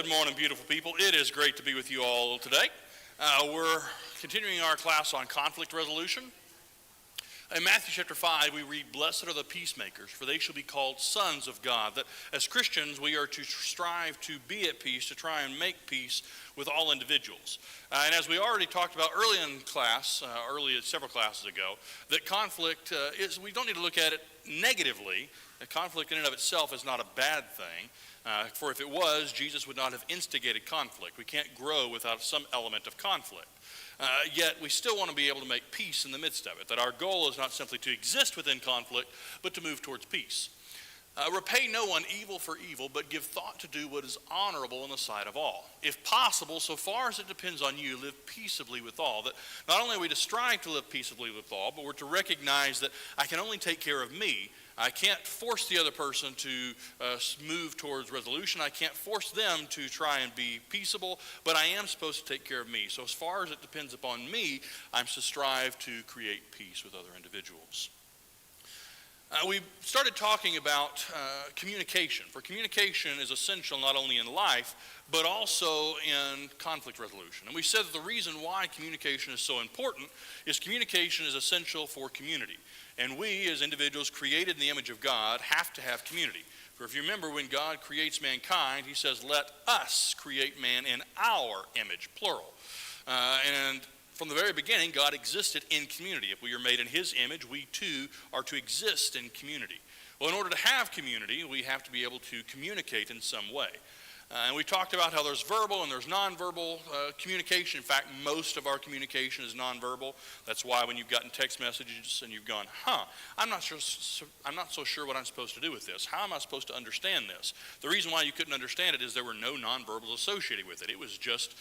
Good morning, beautiful people. It is great to be with you all today. We're continuing our class on conflict resolution. In Matthew chapter 5, we read, "Blessed are the peacemakers, for they shall be called sons of God." That as Christians, we are to strive to be at peace, to try and make peace with all individuals. And as we already talked about early in class, several classes ago, that conflict we don't need to look at it negatively. Conflict in and of itself is not a bad thing. For if it was, Jesus would not have instigated conflict. We can't grow without some element of conflict. Yet we still want to be able to make peace in the midst of it. That our goal is not simply to exist within conflict, but to move towards peace. Repay no one evil for evil, but give thought to do what is honorable in the sight of all. If possible, so far as it depends on you, live peaceably with all. That not only are we to strive to live peaceably with all, but we're to recognize that I can only take care of me. I can't force the other person to move towards resolution. I can't force them to try and be peaceable, but I am supposed to take care of me. So as far as it depends upon me, I'm to strive to create peace with other individuals. We started talking about communication. For communication is essential not only in life, but also in conflict resolution. And we said that the reason why communication is so important is communication is essential for community. And we, as individuals created in the image of God, have to have community. For if you remember, when God creates mankind, he says, "Let us create man in our image," plural. And from the very beginning, God existed in community. If we are made in his image, we too are to exist in community. Well, in order to have community, we have to be able to communicate in some way. And we talked about how there's verbal and there's nonverbal communication. In fact, most of our communication is nonverbal. That's why when you've gotten text messages and you've gone, I'm not so sure what I'm supposed to do with this. How am I supposed to understand this? The reason why you couldn't understand it is there were no nonverbals associated with it. It was just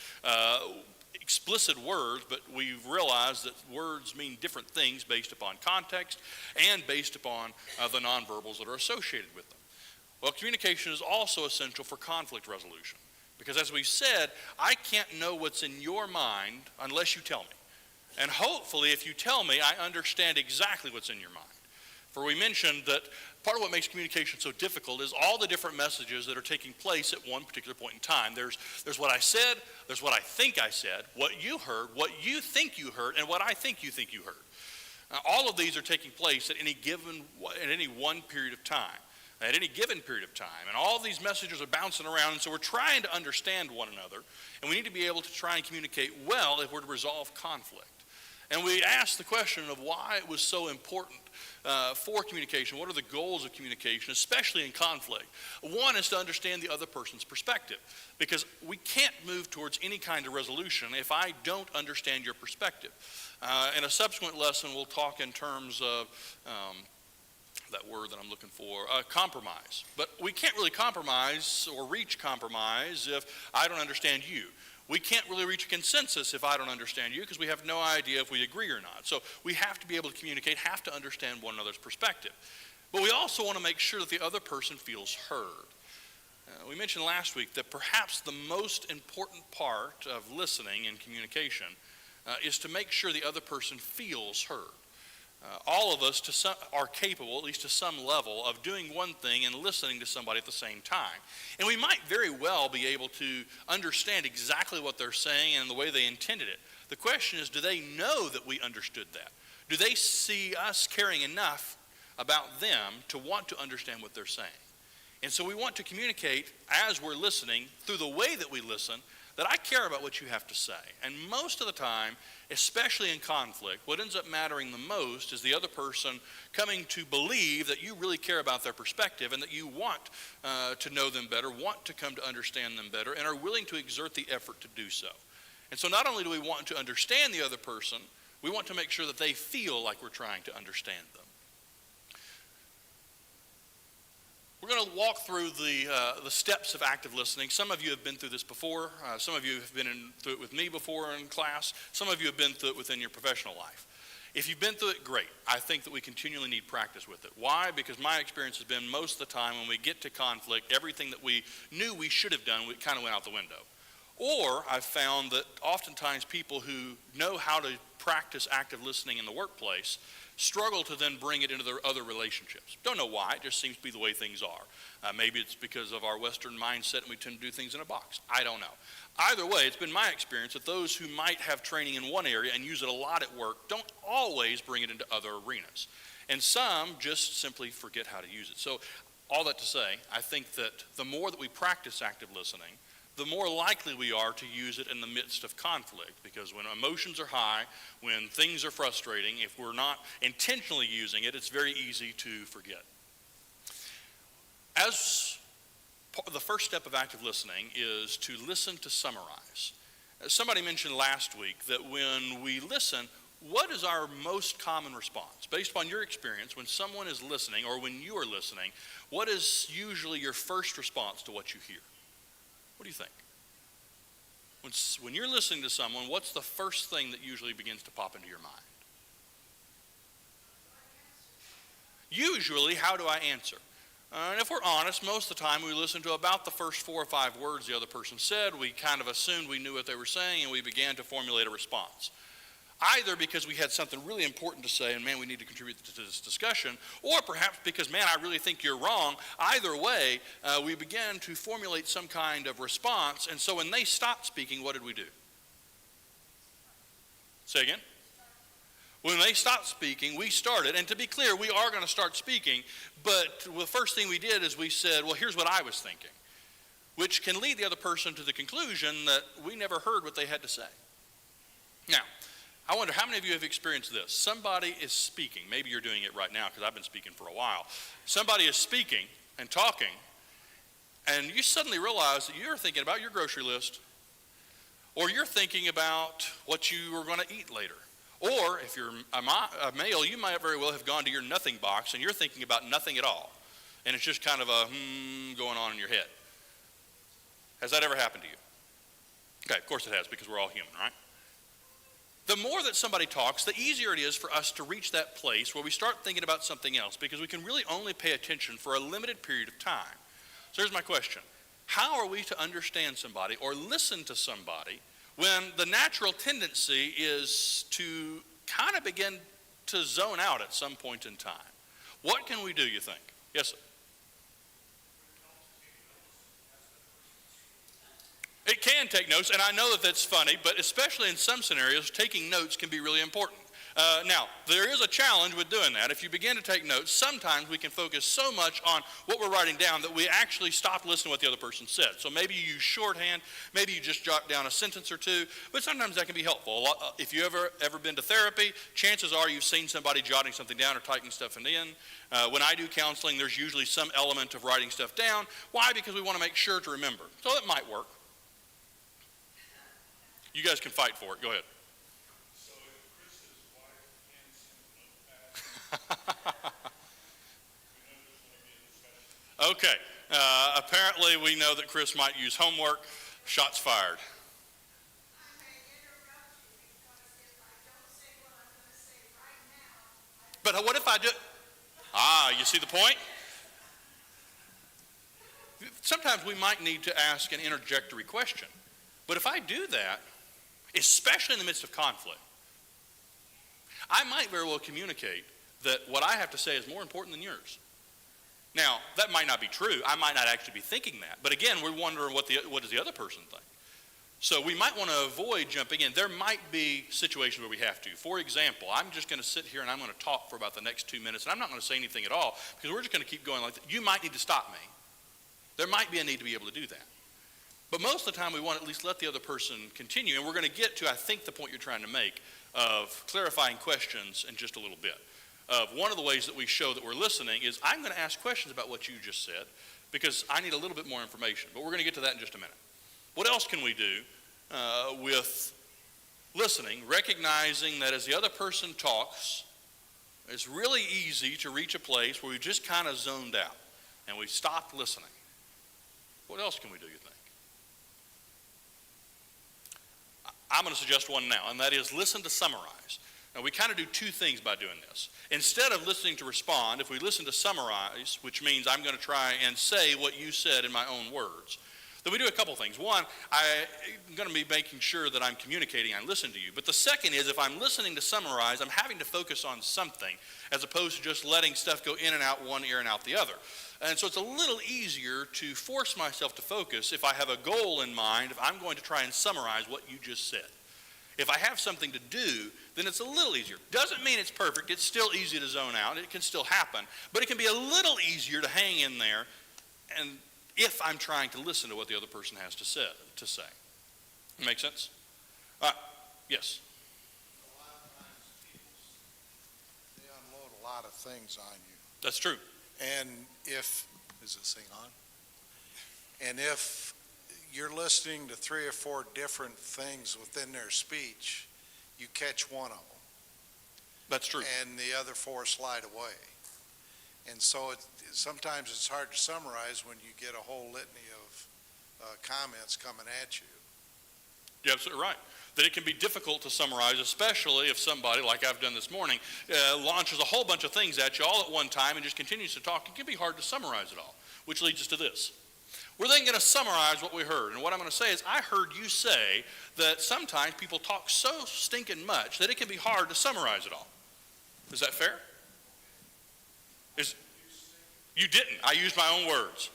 explicit words, but we've realized that words mean different things based upon context and based upon the nonverbals that are associated with them. Well, communication is also essential for conflict resolution, because as we said, I can't know what's in your mind unless you tell me. And hopefully, if you tell me, I understand exactly what's in your mind. For we mentioned that part of what makes communication so difficult is all the different messages that are taking place at one particular point in time. There's what I said, there's what I think I said, what you heard, what you think you heard, and what I think you heard. All of these are taking place at any one period of time. At any given period of time. And all these messages are bouncing around, and so we're trying to understand one another, and we need to be able to try and communicate well if we're to resolve conflict. And we asked the question of why it was so important for communication. What are the goals of communication, especially in conflict? One is to understand the other person's perspective, because we can't move towards any kind of resolution if I don't understand your perspective. In a subsequent lesson, we'll talk in terms of that word that I'm looking for, compromise. But we can't really compromise or reach compromise if I don't understand you. We can't really reach a consensus if I don't understand you, because we have no idea if we agree or not. So we have to be able to communicate, have to understand one another's perspective. But we also want to make sure that the other person feels heard. We mentioned last week that perhaps the most important part of listening and communication is to make sure the other person feels heard. All of us are capable, at least to some level, of doing one thing and listening to somebody at the same time. And we might very well be able to understand exactly what they're saying and the way they intended it. The question is, do they know that we understood that? Do they see us caring enough about them to want to understand what they're saying? And so we want to communicate as we're listening, through the way that we listen, that I care about what you have to say. And most of the time, especially in conflict, what ends up mattering the most is the other person coming to believe that you really care about their perspective and that you want to know them better, want to come to understand them better, and are willing to exert the effort to do so. And so not only do we want to understand the other person, we want to make sure that they feel like we're trying to understand them. We're going to walk through the steps of active listening. Some of you have been through this before. Some of you have been through it with me before in class. Some of you have been through it within your professional life. If you've been through it, great. I think that we continually need practice with it. Why? Because my experience has been most of the time when we get to conflict, everything that we knew we should have done, we kind of went out the window. Or I've found that oftentimes people who know how to practice active listening in the workplace struggle to then bring it into their other relationships. Don't know why, it just seems to be the way things are. Maybe it's because of our Western mindset and we tend to do things in a box. I don't know. Either way, it's been my experience that those who might have training in one area and use it a lot at work don't always bring it into other arenas. And some just simply forget how to use it. So all that to say, I think that the more that we practice active listening, the more likely we are to use it in the midst of conflict. Because when emotions are high, when things are frustrating, if we're not intentionally using it, it's very easy to forget. As the first step of active listening is to listen to summarize. Somebody mentioned last week that when we listen, what is our most common response? Based upon your experience, when someone is listening or when you are listening, what is usually your first response to what you hear? What do you think? When you're listening to someone, what's the first thing that usually begins to pop into your mind? Usually, how do I answer? And if we're honest, most of the time we listen to about the first 4 or 5 words the other person said. We kind of assumed we knew what they were saying, and we began to formulate a response. Either because we had something really important to say and, man, we need to contribute to this discussion, or perhaps because, man, I really think you're wrong. Either way, we began to formulate some kind of response, and so when they stopped speaking, what did we do? Say again? When they stopped speaking, we started, and to be clear, we are going to start speaking, but the first thing we did is we said, well, here's what I was thinking, which can lead the other person to the conclusion that we never heard what they had to say. Now, I wonder how many of you have experienced this. Somebody is speaking. Maybe you're doing it right now because I've been speaking for a while. Somebody is speaking and talking, and you suddenly realize that you're thinking about your grocery list, or you're thinking about what you are going to eat later. Or if you're a male, you might very well have gone to your nothing box and you're thinking about nothing at all. And it's just kind of a going on in your head. Has that ever happened to you? Okay, of course it has, because we're all human, right? The more that somebody talks, the easier it is for us to reach that place where we start thinking about something else, because we can really only pay attention for a limited period of time. So here's my question. How are we to understand somebody or listen to somebody when the natural tendency is to kind of begin to zone out at some point in time? What can we do, you think? Yes, sir. It can take notes, and I know that that's funny, but especially in some scenarios, taking notes can be really important. Now, there is a challenge with doing that. If you begin to take notes, sometimes we can focus so much on what we're writing down that we actually stop listening to what the other person said. So maybe you use shorthand, maybe you just jot down a sentence or two, but sometimes that can be helpful. If you've ever been to therapy, chances are you've seen somebody jotting something down or typing stuff in. When I do counseling, there's usually some element of writing stuff down. Why? Because we want to make sure to remember. So it might work. You guys can fight for it. Go ahead. So if Chris's wife hands him a notepad, we know there's going to be a discussion. Okay. Apparently we know that Chris might use homework. Shots fired. But what if I do? You see the point? Sometimes we might need to ask an interjectory question. But if I do that, especially in the midst of conflict, I might very well communicate that what I have to say is more important than yours. Now, that might not be true. I might not actually be thinking that. But again, we're wondering what does the other person think. So we might want to avoid jumping in. There might be situations where we have to. For example, I'm just going to sit here and I'm going to talk for about the next 2 minutes, and I'm not going to say anything at all because we're just going to keep going like that. You might need to stop me. There might be a need to be able to do that. But most of the time we want to at least let the other person continue, and we're going to get to, I think, the point you're trying to make of clarifying questions in just a little bit. One of the ways that we show that we're listening is I'm going to ask questions about what you just said because I need a little bit more information, but we're going to get to that in just a minute. What else can we do with listening, recognizing that as the other person talks, it's really easy to reach a place where we just kind of zoned out and we stopped listening? What else can we do, you think? I'm going to suggest one now, and that is listen to summarize. Now, we kind of do two things by doing this. Instead of listening to respond, if we listen to summarize, which means I'm going to try and say what you said in my own words, Then we do a couple things. One, I'm going to be making sure that I'm communicating, I listen to you. But the second is, if I'm listening to summarize, I'm having to focus on something as opposed to just letting stuff go in and out one ear and out the other. And so it's a little easier to force myself to focus if I have a goal in mind, if I'm going to try and summarize what you just said. If I have something to do, then it's a little easier. Doesn't mean it's perfect. It's still easy to zone out. It can still happen. But it can be a little easier to hang in there and if I'm trying to listen to what the other person has to say. Make sense? Yes. A lot of times people, they unload a lot of things on you. That's true. And is this thing on? And if you're listening to 3 or 4 different things within their speech, you catch one of them. That's true. And the other 4 slide away. And so sometimes it's hard to summarize when you get a whole litany of comments coming at you. You're absolutely right. That it can be difficult to summarize, especially if somebody, like I've done this morning, launches a whole bunch of things at you all at one time and just continues to talk. It can be hard to summarize it all, which leads us to this. We're then going to summarize what we heard. And what I'm going to say is, I heard you say that sometimes people talk so stinking much that it can be hard to summarize it all. Is that fair? You didn't. I used my own words.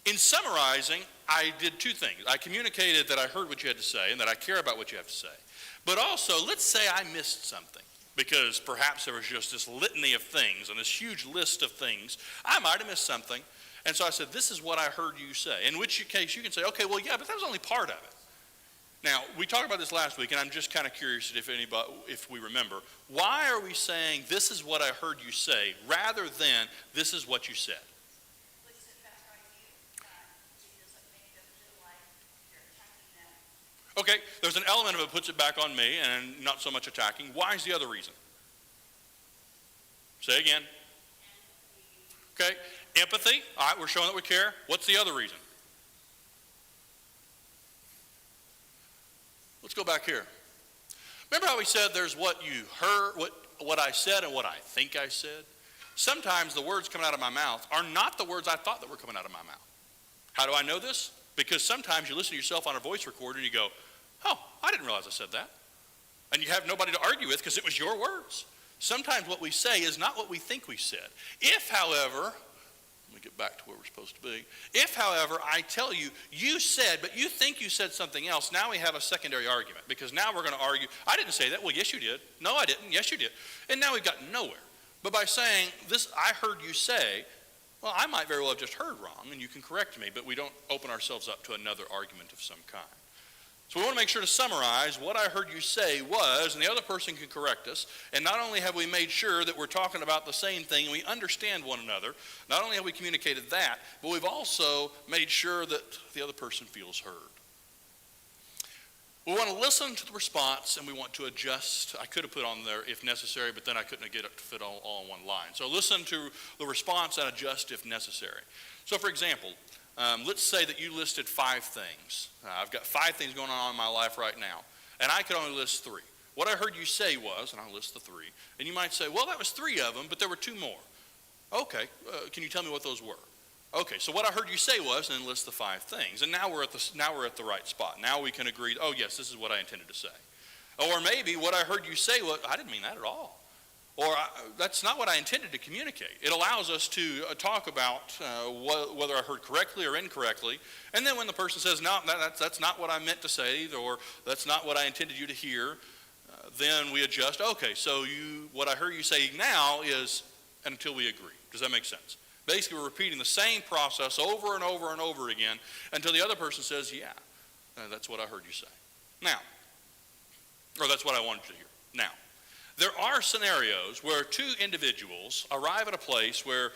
In summarizing, I did 2 things. I communicated that I heard what you had to say and that I care about what you have to say. But also, let's say I missed something, because perhaps there was just this litany of things and this huge list of things. I might have missed something. And so I said, this is what I heard you say. In which case you can say, okay, well, yeah, but that was only part of it. Now, we talked about this last week, and I'm just kind of curious if we remember. Why are we saying this is what I heard you say rather than this is what you said? Okay, there's an element of it puts it back on me and not so much attacking. Why is the other reason? Say again. Okay, empathy. All right, we're showing that we care. What's the other reason? Let's go back here. Remember how we said there's what you heard, what I said and what I think I said? Sometimes the words coming out of my mouth are not the words I thought that were coming out of my mouth. How do I know this? Because sometimes you listen to yourself on a voice recorder and you go, oh, I didn't realize I said that. And you have nobody to argue with because it was your words. Sometimes what we say is not what we think we said. If, however, let me get back to where we're supposed to be. If, however, I tell you, you said, but you think you said something else, now we have a secondary argument, because now we're going to argue, I didn't say that. Well, yes, you did. No, I didn't. Yes, you did. And now we've gotten nowhere. But by saying, this, I heard you say, well, I might very well have just heard wrong, and you can correct me, but we don't open ourselves up to another argument of some kind. So we want to make sure to summarize what I heard you say was, and the other person can correct us. And not only have we made sure that we're talking about the same thing and we understand one another, not only have we communicated that, but we've also made sure that the other person feels heard. We want to listen to the response and we want to adjust. I could have put on there if necessary, but then I couldn't get it to fit all in one line. So listen to the response and adjust if necessary. So for example, let's say that you listed 5 things. I've got 5 things going on in my life right now, and I could only list 3. What I heard you say was, and I'll list the 3, and you might say, well, that was 3 of them, but there were 2 more. Okay, can you tell me what those were? Okay, so what I heard you say was, and then list the 5 things, and now we're at the right spot. Now we can agree, oh yes, this is what I intended to say. Or maybe what I heard you say was, I didn't mean that at all. Or that's not what I intended to communicate. It allows us to talk about whether I heard correctly or incorrectly. And then when the person says, no, that's not what I meant to say, or that's not what I intended you to hear, then we adjust. Okay, so what I heard you say now is, until we agree. Does that make sense? Basically, we're repeating the same process over and over and over again until the other person says, yeah, that's what I heard you say. Now, or that's what I wanted you to hear. Now, there are scenarios where 2 individuals arrive at a place where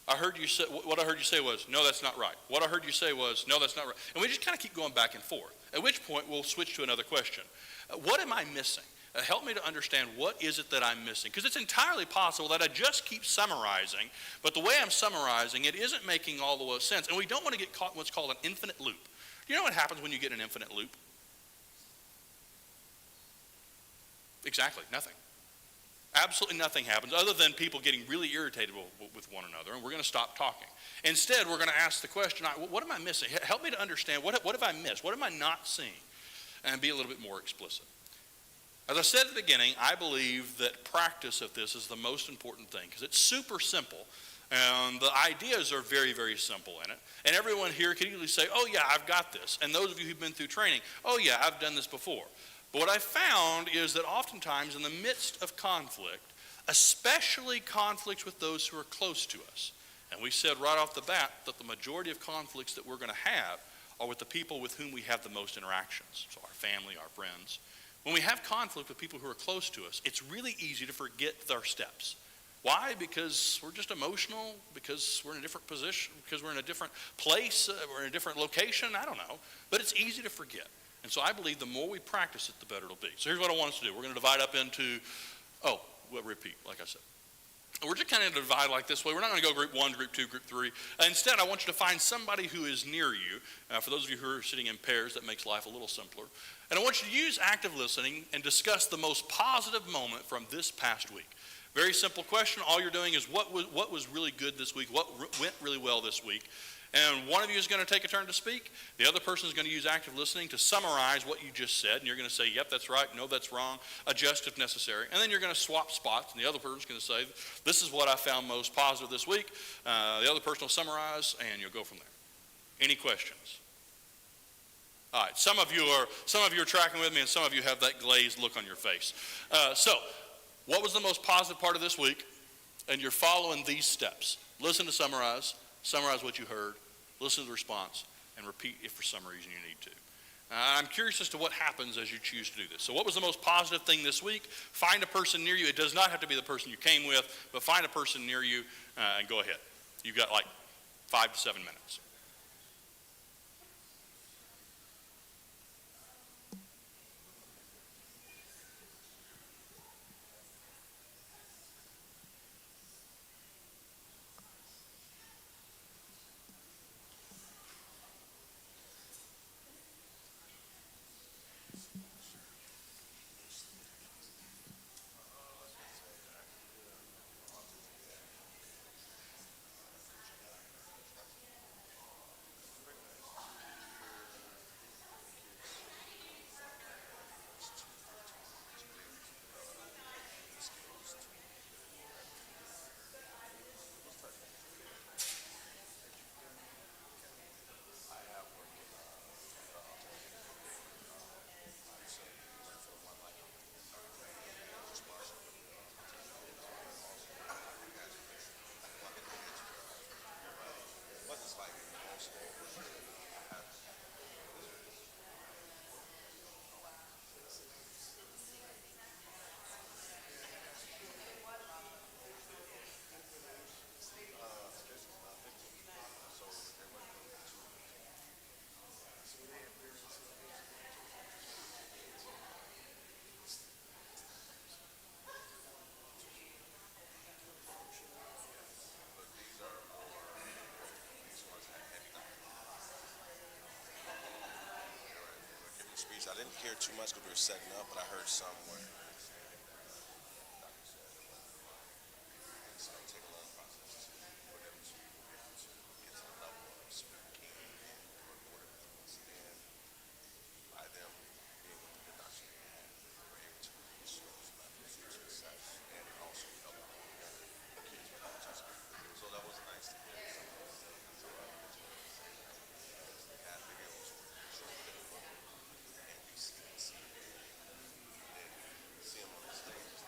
what I heard you say was, no, that's not right. What I heard you say was, no, that's not right. And we just kind of keep going back and forth, at which point we'll switch to another question. What am I missing? Help me to understand what is it that I'm missing. Because it's entirely possible that I just keep summarizing, but the way I'm summarizing, it isn't making all the sense. And we don't want to get caught in what's called an infinite loop. Do you know what happens when you get an infinite loop? Exactly, nothing. Absolutely nothing happens other than people getting really irritated with one another, and we're going to stop talking. Instead, we're going to ask the question, what am I missing? Help me to understand, what have I missed? What am I not seeing? And be a little bit more explicit. As I said at the beginning, I believe that practice of this is the most important thing because it's super simple, and the ideas are very, very simple in it. And everyone here can easily say, oh yeah, I've got this. And those of you who've been through training, oh yeah, I've done this before. But what I found is that oftentimes in the midst of conflict, especially conflicts with those who are close to us, and we said right off the bat that the majority of conflicts that we're going to have are with the people with whom we have the most interactions, so our family, our friends. When we have conflict with people who are close to us, it's really easy to forget our steps. Why? Because we're just emotional, because we're in a different position, because we're in a different place, we're in a different location, I don't know. But it's easy to forget. And so I believe the more we practice it, the better it'll be. So here's what I want us to do. We're going to divide up into, repeat, like I said. We're just kind of divided like this way. We're not going to go group 1, group 2, group 3. Instead, I want you to find somebody who is near you. For those of you who are sitting in pairs, that makes life a little simpler. And I want you to use active listening and discuss the most positive moment from this past week. Very simple question. All you're doing is what was really good this week? What went really well this week? And one of you is going to take a turn to speak. The other person is going to use active listening to summarize what you just said. And you're going to say, yep, that's right. No, that's wrong. Adjust if necessary. And then you're going to swap spots. And the other person is going to say, this is what I found most positive this week. The other person will summarize, and you'll go from there. Any questions? All right. Some of you are tracking with me, and some of you have that glazed look on your face. So what was the most positive part of this week? And you're following these steps. Listen to summarize what you heard, listen to the response, and repeat if for some reason you need to. I'm curious as to what happens as you choose to do this. So what was the most positive thing this week? Find a person near you. It does not have to be the person you came with, but find a person near you and go ahead. You've got like 5 to 7 minutes. Speech. I didn't hear too much because we were setting up, but I heard somewhere. It's going to take a long process for them to get to the level of speaking or order things. And by them being with the production they had, they were able to reach those levels of success and also help the kids with autism. So that was nice to hear some of those things. So I was had videos show see him on the stage.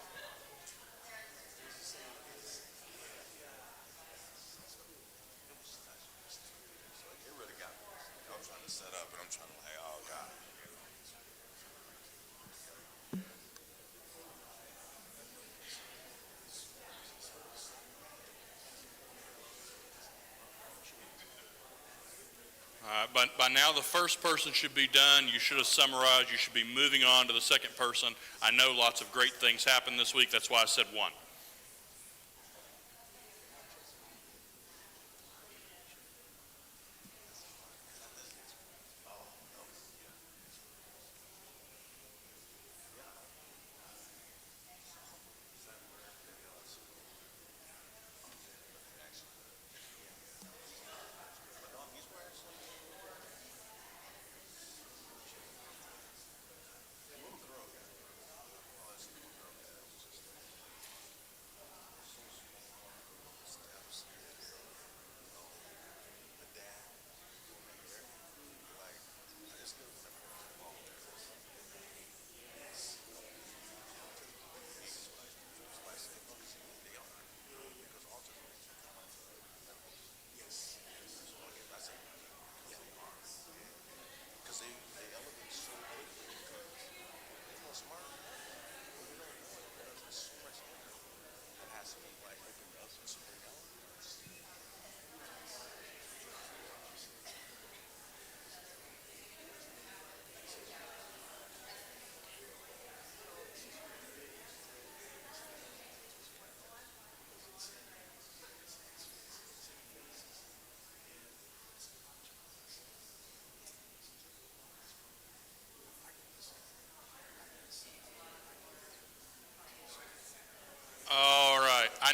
So it really got me. I'm trying to set up and I'm trying to like, oh God. But by now the first person should be done. You should have summarized. You should be moving on to the second person. I know lots of great things happened this week. That's why I said 1.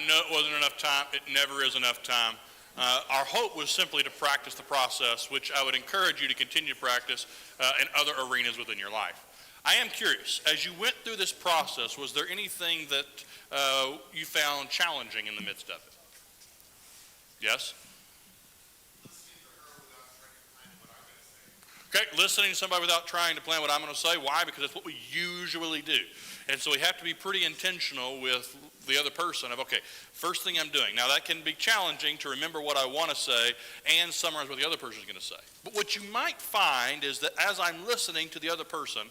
know it wasn't enough time. It never is enough time. Our hope was simply to practice the process, which I would encourage you to continue to practice in other arenas within your life. I am curious, as you went through this process, was there anything that you found challenging in the midst of it? Yes? Okay, listening to somebody without trying to plan what I'm going to say. Why? Because that's what we usually do. And so we have to be pretty intentional with the other person of, okay, first thing I'm doing. Now that can be challenging to remember what I want to say and summarize what the other person is going to say. But what you might find is that as I'm listening to the other person,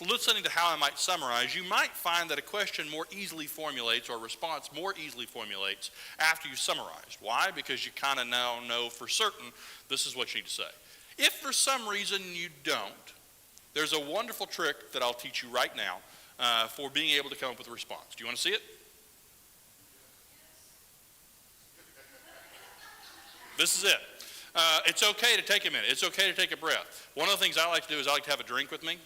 listening to how I might summarize, you might find that a question more easily formulates or a response more easily formulates after you've summarized. Why? Because you kind of now know for certain this is what you need to say. If for some reason you don't, there's a wonderful trick that I'll teach you right now for being able to come up with a response. Do you want to see it? This is it. It's okay to take a minute. It's okay to take a breath. One of the things I like to do is I like to have a drink with me.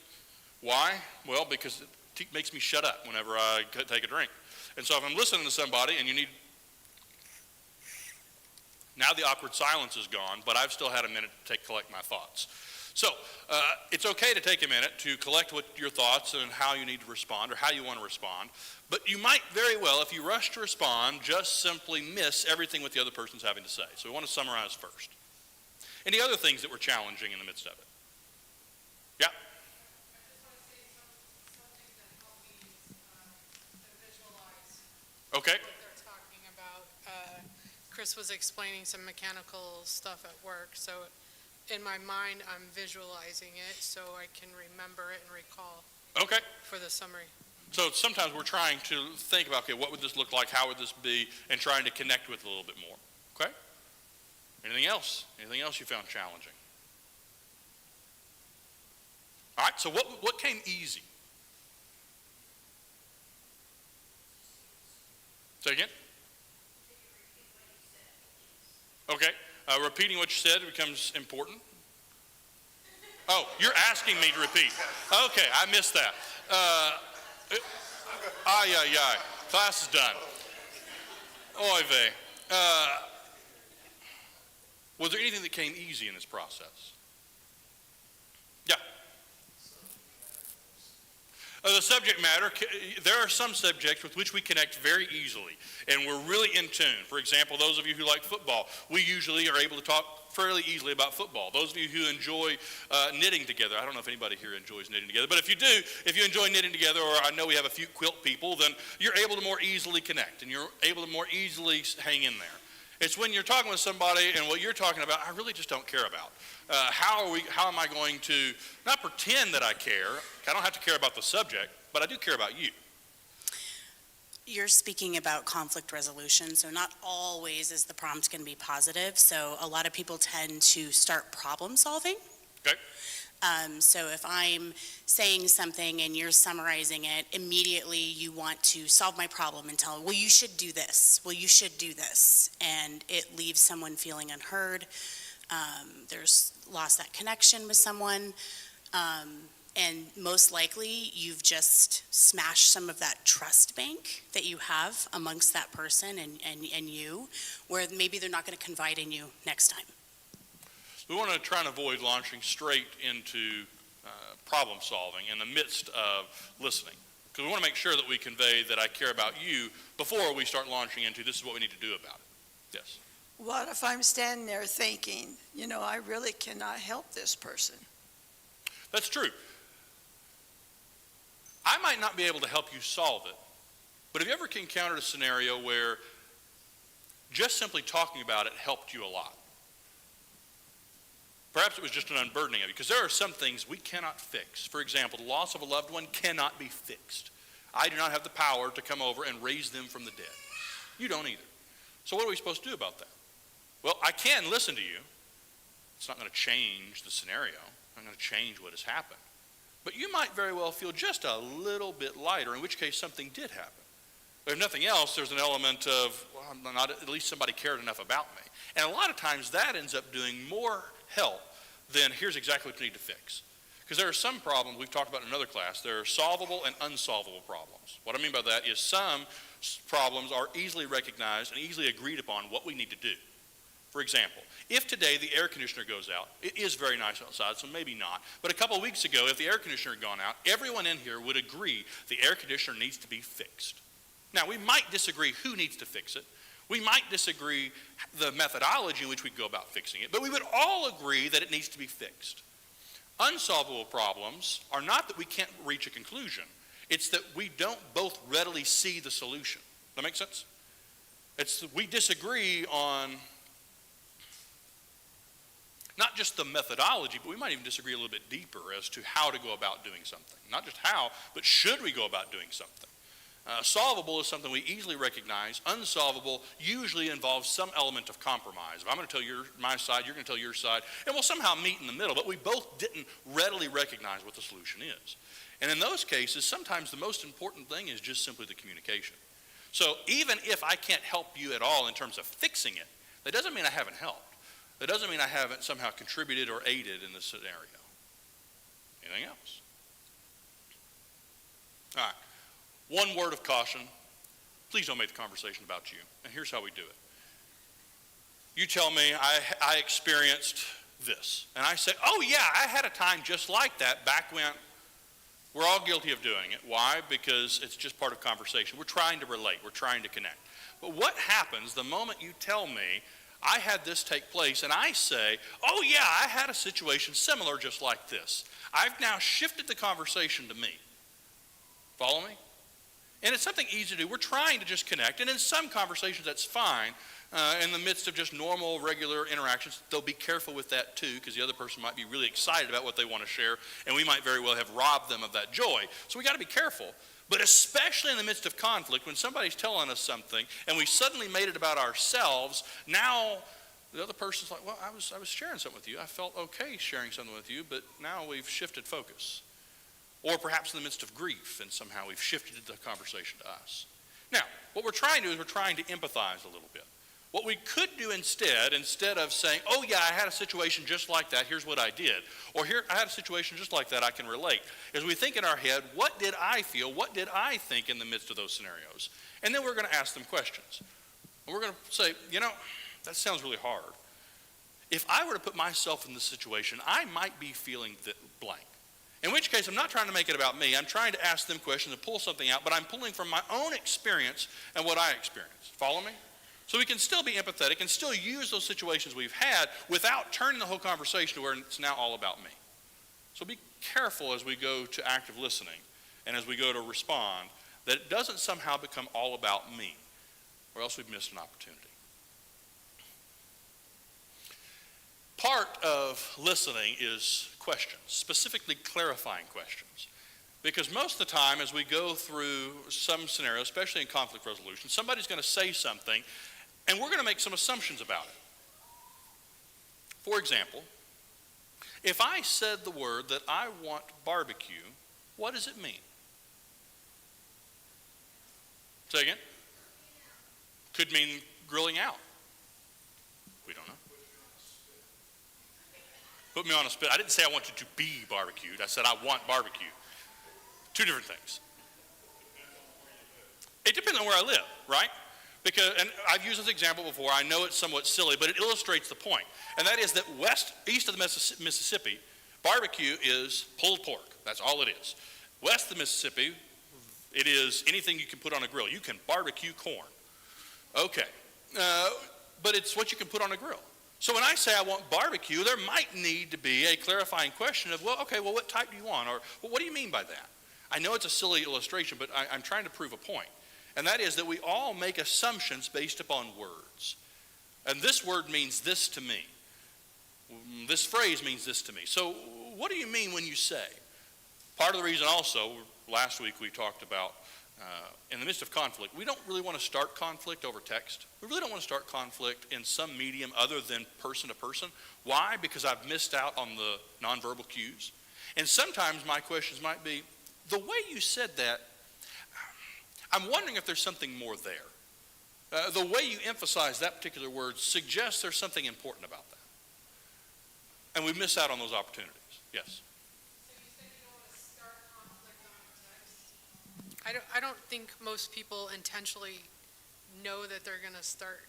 Why? Well, because it makes me shut up whenever I take a drink. And so if I'm listening to somebody and you need, now the awkward silence is gone, but I've still had a minute to collect my thoughts. So it's okay to take a minute to collect what your thoughts and how you need to respond or how you want to respond. But you might very well, if you rush to respond, just simply miss everything what the other person's having to say. So we want to summarize first. Any other things that were challenging in the midst of it? Yeah? Okay. What they're talking about. Chris was explaining some mechanical stuff at work, so in my mind, I'm visualizing it so I can remember it and recall Okay. for the summary. So sometimes we're trying to think about, okay, what would this look like? How would this be? And trying to connect with it a little bit more. Okay? Anything else? Anything else you found challenging? All right, so what came easy? Say again? Okay. Repeating what you said becomes important. Oh, you're asking me to repeat. Okay, I missed that. Class is done. Oy vey. Was there anything that came easy in this process? Yeah. The subject matter, there are some subjects with which we connect very easily, and we're really in tune. For example, those of you who like football, we usually are able to talk fairly easily about football. Those of you who enjoy knitting together, I don't know if anybody here enjoys knitting together, but if you do, if you enjoy knitting together, or I know we have a few quilt people, then you're able to more easily connect, and you're able to more easily hang in there. It's when you're talking with somebody and what you're talking about, I really just don't care about. How am I going to not pretend that I care? I don't have to care about the subject, but I do care about you. You're speaking about conflict resolution, so not always is the prompt going to be positive. So a lot of people tend to start problem solving. Okay. So if I'm saying something and you're summarizing it, immediately you want to solve my problem and tell them, well, you should do this. Well, you should do this. And it leaves someone feeling unheard. There's lost that connection with someone. And most likely you've just smashed some of that trust bank that you have amongst that person and you, where maybe they're not going to confide in you next time. We want to try and avoid launching straight into problem solving in the midst of listening. Because we want to make sure that we convey that I care about you before we start launching into this is what we need to do about it. Yes. What if I'm standing there thinking, I really cannot help this person? That's true. I might not be able to help you solve it, but have you ever encountered a scenario where just simply talking about it helped you a lot? Perhaps it was just an unburdening of you, because there are some things we cannot fix. For example, the loss of a loved one cannot be fixed. I do not have the power to come over and raise them from the dead. You don't either. So what are we supposed to do about that? Well, I can listen to you. It's not going to change the scenario. I'm going to change what has happened. But you might very well feel just a little bit lighter, in which case something did happen. But if nothing else, there's an element of, well, at least somebody cared enough about me. And a lot of times that ends up doing more help than here's exactly what you need to fix. Because there are some problems we've talked about in another class. There are solvable and unsolvable problems. What I mean by that is some problems are easily recognized and easily agreed upon what we need to do. For example, if today the air conditioner goes out, it is very nice outside, so maybe not. But a couple of weeks ago, if the air conditioner had gone out, everyone in here would agree the air conditioner needs to be fixed. Now, we might disagree who needs to fix it. We might disagree the methodology in which we go about fixing it, but we would all agree that it needs to be fixed. Unsolvable problems are not that we can't reach a conclusion. It's that we don't both readily see the solution. That make sense? It's that we disagree on not just the methodology, but we might even disagree a little bit deeper as to how to go about doing something. Not just how, but should we go about doing something? Solvable is something we easily recognize. Unsolvable usually involves some element of compromise. If I'm going to tell my side, you're going to tell your side, and we'll somehow meet in the middle, but we both didn't readily recognize what the solution is. And in those cases, sometimes the most important thing is just simply the communication. So even if I can't help you at all in terms of fixing it, that doesn't mean I haven't helped. That doesn't mean I haven't somehow contributed or aided in the scenario. Anything else? All right. One word of caution. Please don't make the conversation about you. And here's how we do it. You tell me I experienced this. And I say, oh yeah, I had a time just like that back when. We're all guilty of doing it. Why? Because it's just part of conversation. We're trying to relate. We're trying to connect. But what happens the moment you tell me I had this take place and I say, oh yeah, I had a situation similar just like this. I've now shifted the conversation to me. Follow me? And it's something easy to do. We're trying to just connect. And in some conversations, that's fine. In the midst of just normal, regular interactions, they'll be careful with that too, because the other person might be really excited about what they want to share, and we might very well have robbed them of that joy. So we got to be careful. But especially in the midst of conflict, when somebody's telling us something, and we suddenly made it about ourselves, now the other person's like, well, I was sharing something with you. I felt okay sharing something with you, but now we've shifted focus. Or perhaps in the midst of grief, and somehow we've shifted the conversation to us. Now, what we're trying to do is we're trying to empathize a little bit. What we could do instead of saying, oh yeah, I had a situation just like that, here's what I did, or here, I had a situation just like that, I can relate, is we think in our head, what did I feel, what did I think in the midst of those scenarios? And then we're going to ask them questions. And we're going to say, that sounds really hard. If I were to put myself in this situation, I might be feeling blank. In which case, I'm not trying to make it about me. I'm trying to ask them questions and pull something out, but I'm pulling from my own experience and what I experienced. Follow me? So we can still be empathetic and still use those situations we've had without turning the whole conversation to where it's now all about me. So be careful as we go to active listening and as we go to respond that it doesn't somehow become all about me, or else we've missed an opportunity. Part of listening is questions, specifically clarifying questions. Because most of the time as we go through some scenario, especially in conflict resolution, somebody's going to say something and we're going to make some assumptions about it. For example, if I said the word that I want barbecue, what does it mean? Say again? Could mean grilling out. We don't know. Put me on a spit. I didn't say I want it to be barbecued. I said I want barbecue. Two different things. It depends on where I live, right? Because, and I've used this example before. I know it's somewhat silly, but it illustrates the point. And that is that east of the Mississippi, barbecue is pulled pork. That's all it is. West of the Mississippi, it is anything you can put on a grill. You can barbecue corn. Okay. But it's what you can put on a grill. So when I say I want barbecue, there might need to be a clarifying question of, well, okay, well, what type do you want? Or well, what do you mean by that? I know it's a silly illustration, but I'm trying to prove a point. And that is that we all make assumptions based upon words. And this word means this to me. This phrase means this to me. So what do you mean when you say? Part of the reason also, last week we talked about in the midst of conflict, we don't really want to start conflict over text. We really don't want to start conflict in some medium other than person to person. Why? Because I've missed out on the nonverbal cues. And sometimes my questions might be, the way you said that, I'm wondering if there's something more there. The way you emphasize that particular word suggests there's something important about that. And we miss out on those opportunities. Yes? So I don't think most people intentionally know that they're going to start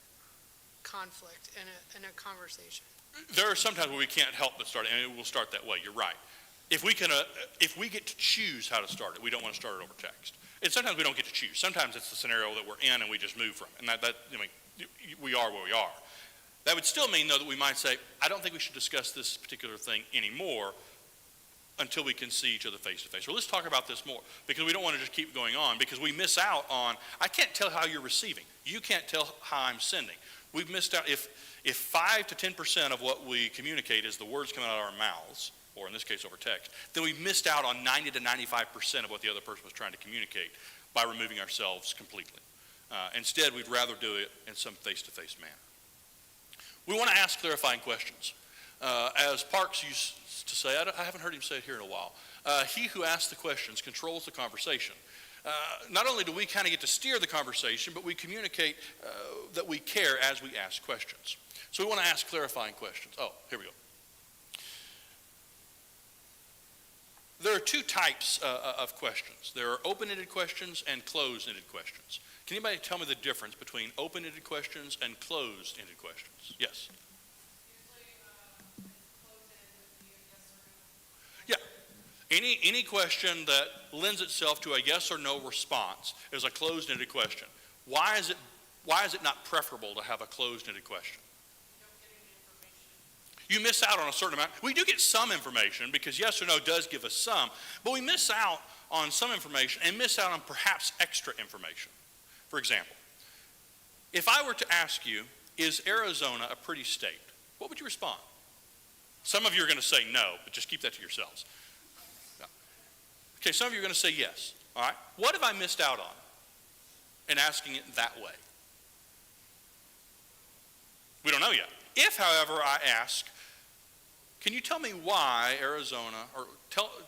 conflict in a conversation. There are sometimes where we can't help but start it, and it will start that way. You're right. If we get to choose how to start it, we don't want to start it over text. And sometimes we don't get to choose. Sometimes it's the scenario that we're in and we just move from it. And we are where we are. That would still mean, though, that we might say, I don't think we should discuss this particular thing anymore until we can see each other face to face. Well, let's talk about this more, because we don't want to just keep going on, because we miss out on, I can't tell how you're receiving. You can't tell how I'm sending. We've missed out. If 5 to 10% of what we communicate is the words coming out of our mouths, or in this case over text, then we missed out on 90 to 95% of what the other person was trying to communicate by removing ourselves completely. Instead, we'd rather do it in some face-to-face manner. We want to ask clarifying questions. As Parks used to say, I haven't heard him say it here in a while, he who asks the questions controls the conversation. Not only do we kind of get to steer the conversation, but we communicate that we care as we ask questions. So we want to ask clarifying questions. Oh, here we go. There are two types of questions. There are open-ended questions and closed-ended questions. Can anybody tell me the difference between open-ended questions and closed-ended questions? Yes. Any question that lends itself to a yes or no response is a closed-ended question. Why is it not preferable to have a closed-ended question? You miss out on a certain amount. We do get some information, because yes or no does give us some, but we miss out on some information and miss out on perhaps extra information. For example, if I were to ask you, is Arizona a pretty state? What would you respond? Some of you are going to say no, but just keep that to yourselves. Okay, some of you are going to say yes. All right. What have I missed out on in asking it that way? We don't know yet. If, however, I ask, can you tell me why Arizona, or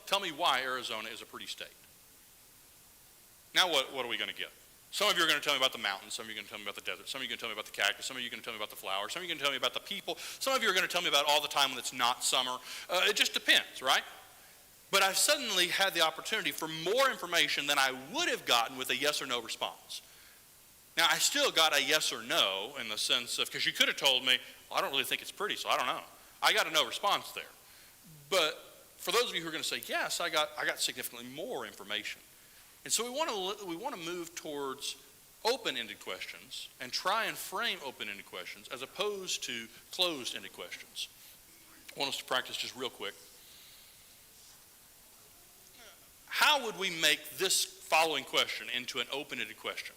tell me why Arizona is a pretty state? Now what are we going to get? Some of you are going to tell me about the mountains. Some of you are going to tell me about the desert. Some of you are going to tell me about the cactus. Some of you are going to tell me about the flowers. Some of you are going to tell me about the people. Some of you are going to tell me about all the time when it's not summer. It just depends, right? But I've suddenly had the opportunity for more information than I would have gotten with a yes or no response. Now, I still got a yes or no in the sense of, because you could have told me, well, I don't really think it's pretty, so I don't know. I got a no response there. But for those of you who are going to say, yes, I got significantly more information. And so we want to move towards open-ended questions and try and frame open-ended questions as opposed to closed-ended questions. I want us to practice just real quick. How would we make this following question into an open-ended question?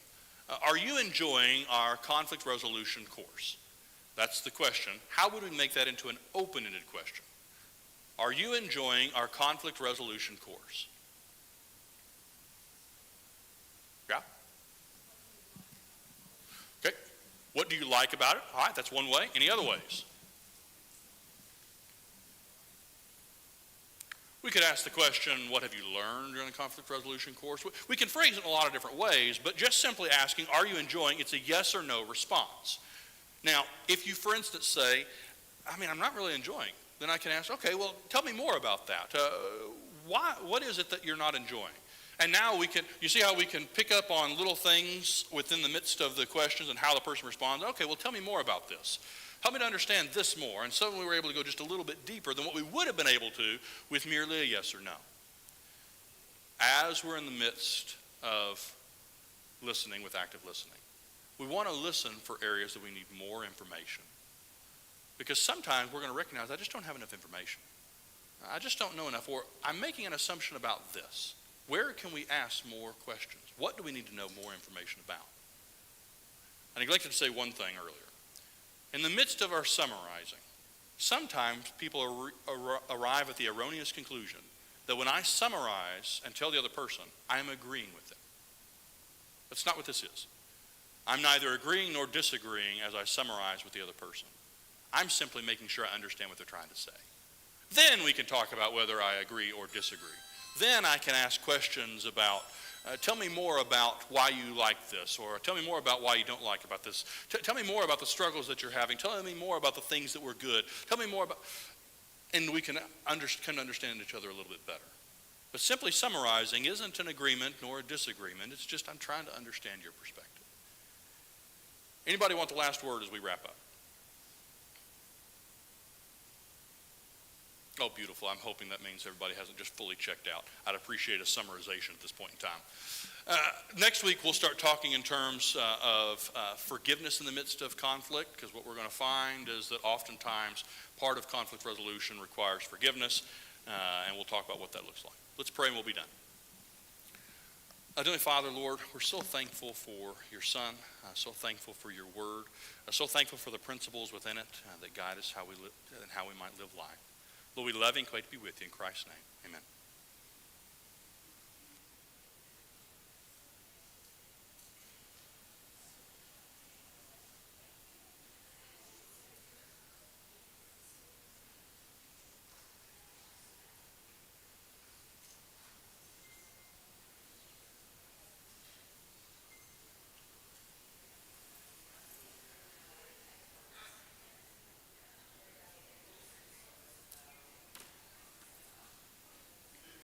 Are you enjoying our conflict resolution course? That's the question. How would we make that into an open-ended question? Are you enjoying our conflict resolution course? Yeah? Okay. What do you like about it? All right, that's one way. Any other ways? We could ask the question, what have you learned during the conflict resolution course? We can phrase it in a lot of different ways, but just simply asking, are you enjoying, it's a yes or no response. Now, if you, for instance, say, I'm not really enjoying, then I can ask, okay, well, tell me more about that. What is it that you're not enjoying? And now you see how we can pick up on little things within the midst of the questions and how the person responds. Okay, well, tell me more about this. Help me to understand this more. And suddenly we were able to go just a little bit deeper than what we would have been able to with merely a yes or no. As we're in the midst of listening with active listening, we want to listen for areas that we need more information. Because sometimes we're going to recognize, I just don't have enough information. I just don't know enough, or I'm making an assumption about this. Where can we ask more questions? What do we need to know more information about? I neglected to say one thing earlier. In the midst of our summarizing, sometimes people arrive at the erroneous conclusion that when I summarize and tell the other person, I am agreeing with them. That's not what this is. I'm neither agreeing nor disagreeing as I summarize with the other person. I'm simply making sure I understand what they're trying to say. Then we can talk about whether I agree or disagree. Then I can ask questions about, tell me more about why you like this, or tell me more about why you don't like about this. Tell me more about the struggles that you're having. Tell me more about the things that were good. Tell me more about, and we can understand each other a little bit better. But simply summarizing isn't an agreement nor a disagreement. It's just I'm trying to understand your perspective. Anybody want the last word as we wrap up? Oh, beautiful. I'm hoping that means everybody hasn't just fully checked out. I'd appreciate a summarization at this point in time. Next week, we'll start talking in terms of forgiveness in the midst of conflict, because what we're going to find is that oftentimes part of conflict resolution requires forgiveness, and we'll talk about what that looks like. Let's pray and we'll be done. Heavenly Father, Lord, we're so thankful for your Son, so thankful for your word, so thankful for the principles within it that guide us how we live and how we might live life. Lord, we love you and glad to be with you. In Christ's name, amen.